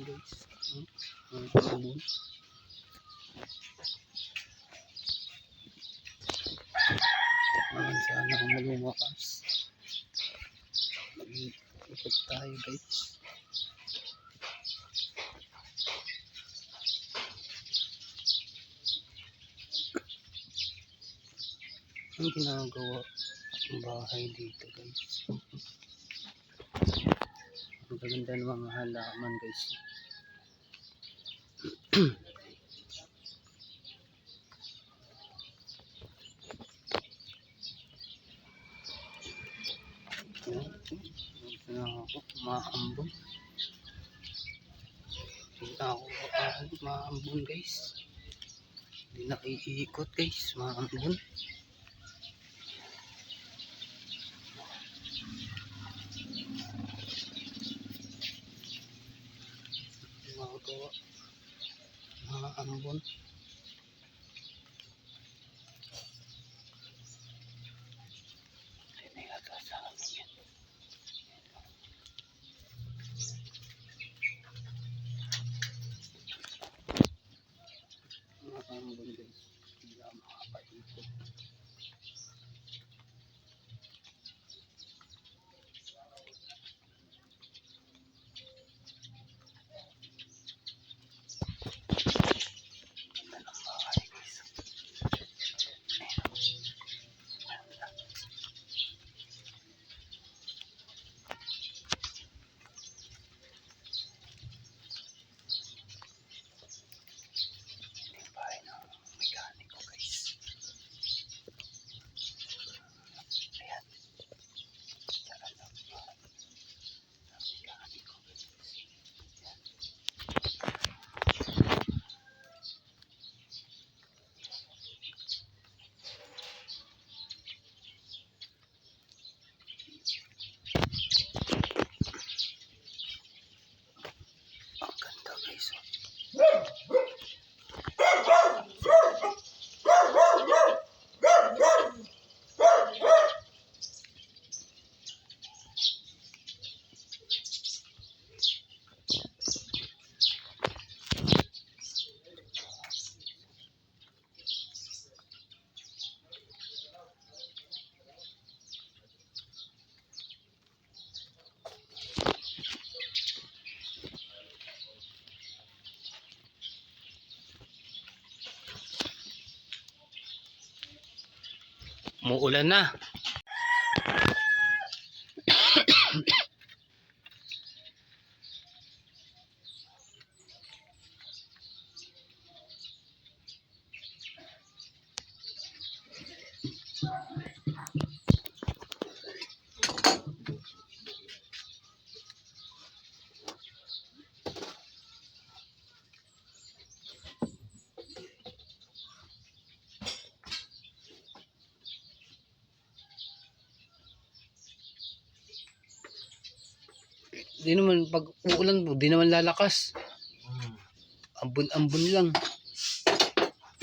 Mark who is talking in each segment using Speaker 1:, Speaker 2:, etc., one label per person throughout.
Speaker 1: guys. Sabon. Sana kung malumakas. Mag-ikot tayo guys. Ang ginagawa ng bahay dito guys. Ang ganda ng mga halaman guys. Ito na ako, maambon. Hindi na ako maambon guys. Hindi na iikot guys, maambon. Magawa, maambon. May nagkasama yan. Maambon guys, hindi na makapaikot. Muulan na. Di naman pag uulan, di naman lalakas. Ambon-ambon lang.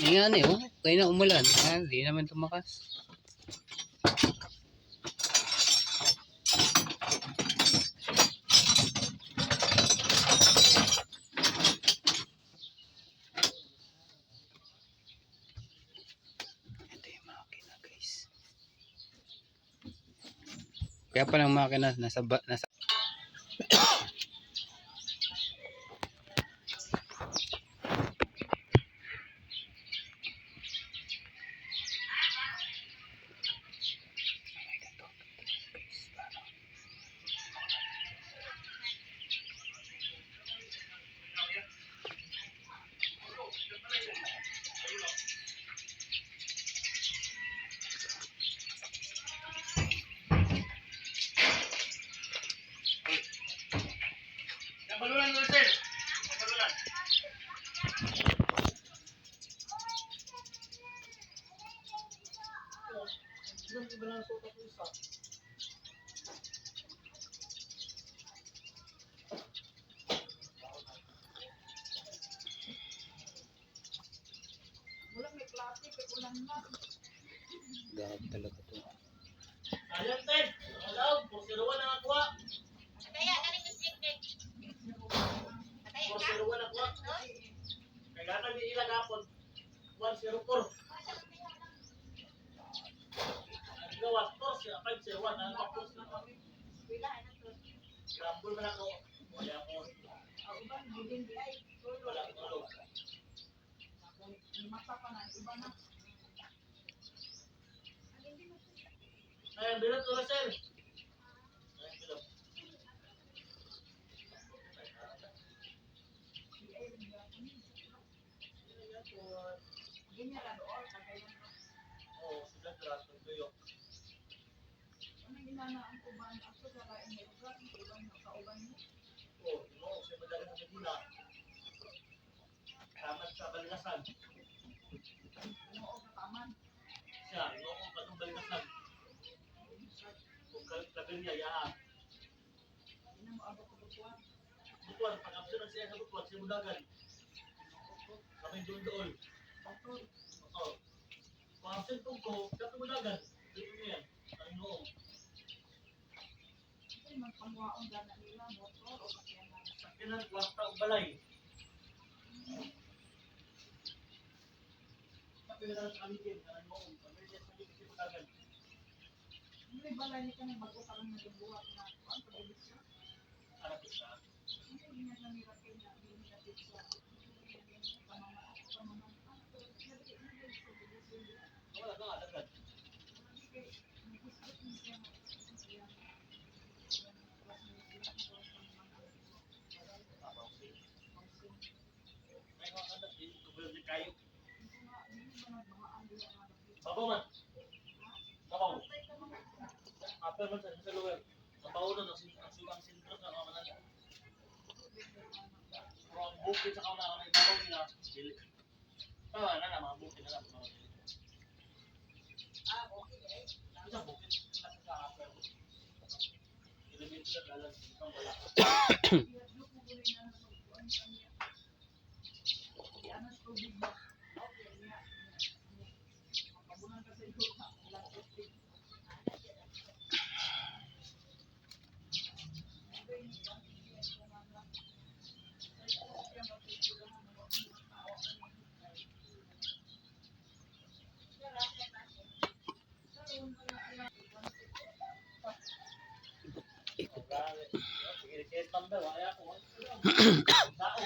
Speaker 1: Ngayon oh, kaya na umulan. Di naman tumakas. Ito yung makina guys. Kaya palang makina nasa Gab talaga to.
Speaker 2: Ayun, Ted. Hello, pusiruan ang aqua. pila gapon. 104. Ang gawas to siya 501 ang tapos na kami. Gambol man ako. Wala ko. Wala ko. Ay, bilot ko sir. Ay, bilot. Oh, sudah jelas tuyok. Oh, no, saya menjaga sa Medina. Tamat sa Balinasan. Siya, no, kung patong Balinasan. Kung labi niya, yaan. Butuan, pag-absent na siya sa butuan, siya mudagan. Kami doon. Oo. Kung absent po ko, dapat mudagan. Dito niya yan. Ang noong. Sakinan, kwarta o balay. Sabi na lang sa kamitin, ang noong. Sabi niya sa kamitin, siya mudagan. Anak ko siya. Wala ka, agad. May mga kandat din, kubel di kayo. Babaw man. Babaw. Apel man sa luwer. Babaw na, ang sugang sintro sa mga mananda. Pero ang bukid sa kauna, ang ibabaw nila, dili. Tawa na, mga bukid na lang. Isang bukid, nasa sa apel. Ilibit sila dalan, isang wala.
Speaker 1: Ikot.
Speaker 2: Sige, kaya tambay, wala ako. Tao.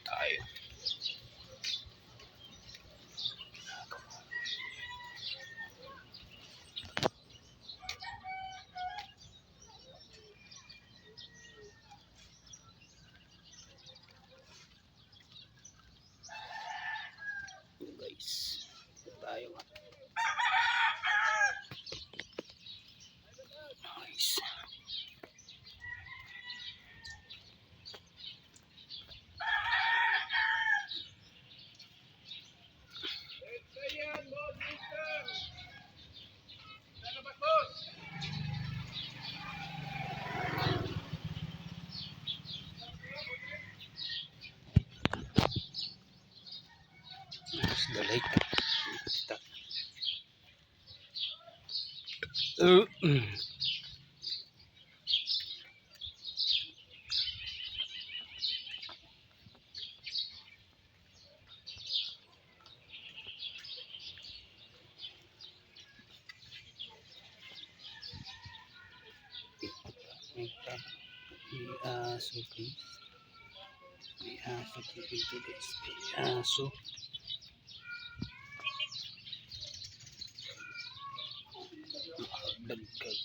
Speaker 1: Tayo. Guys, tayo. Nice. It's the lake. Stop. May aso guys. May aso dito guys. May aso. Makagdag guys.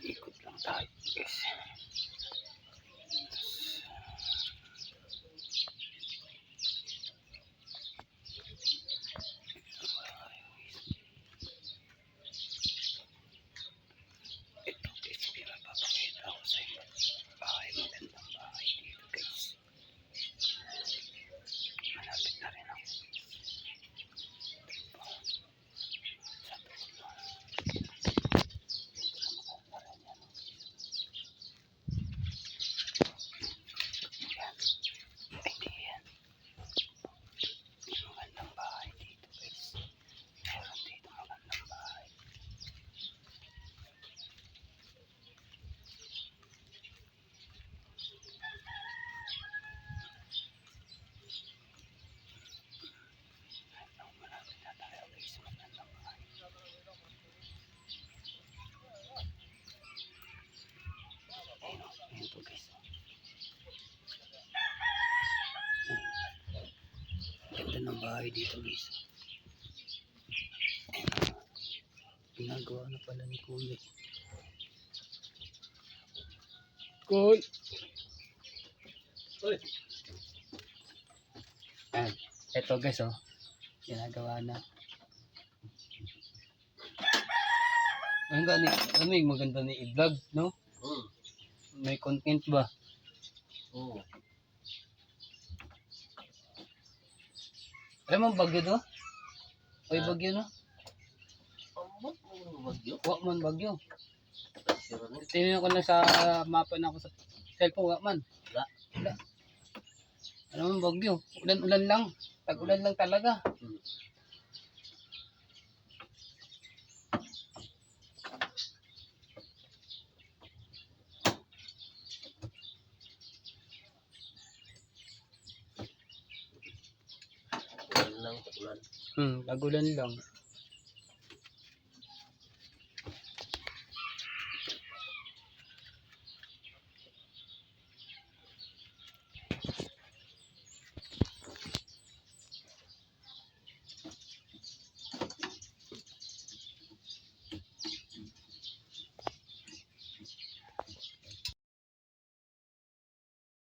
Speaker 1: Ikot lang tayo guys. Ito guys, pinapapakita ko sa inyo. Bahay bahay dito guys. Ginagawa na pala ni Kuya. Cool.
Speaker 2: Uy,
Speaker 1: Ayan. Ito guys oh. Ginagawa na. Ang gani, maganda ni i-vlog, no? May content ba?
Speaker 2: Oo.
Speaker 1: Alam mo bagyo do? Oy
Speaker 2: Ah.
Speaker 1: bagyo no?
Speaker 2: Amot mo bagyo.
Speaker 1: Wa man bagyo.
Speaker 2: Sira na.
Speaker 1: Tingnan ko lang sa mapa na ako sa cellphone, wa man.
Speaker 2: Wala.
Speaker 1: Wala. Alam mo bagyo, ulan-ulan lang. Tag-ulan lang talaga.
Speaker 2: Ulan lang, ulan.
Speaker 1: Tag-ulan lang.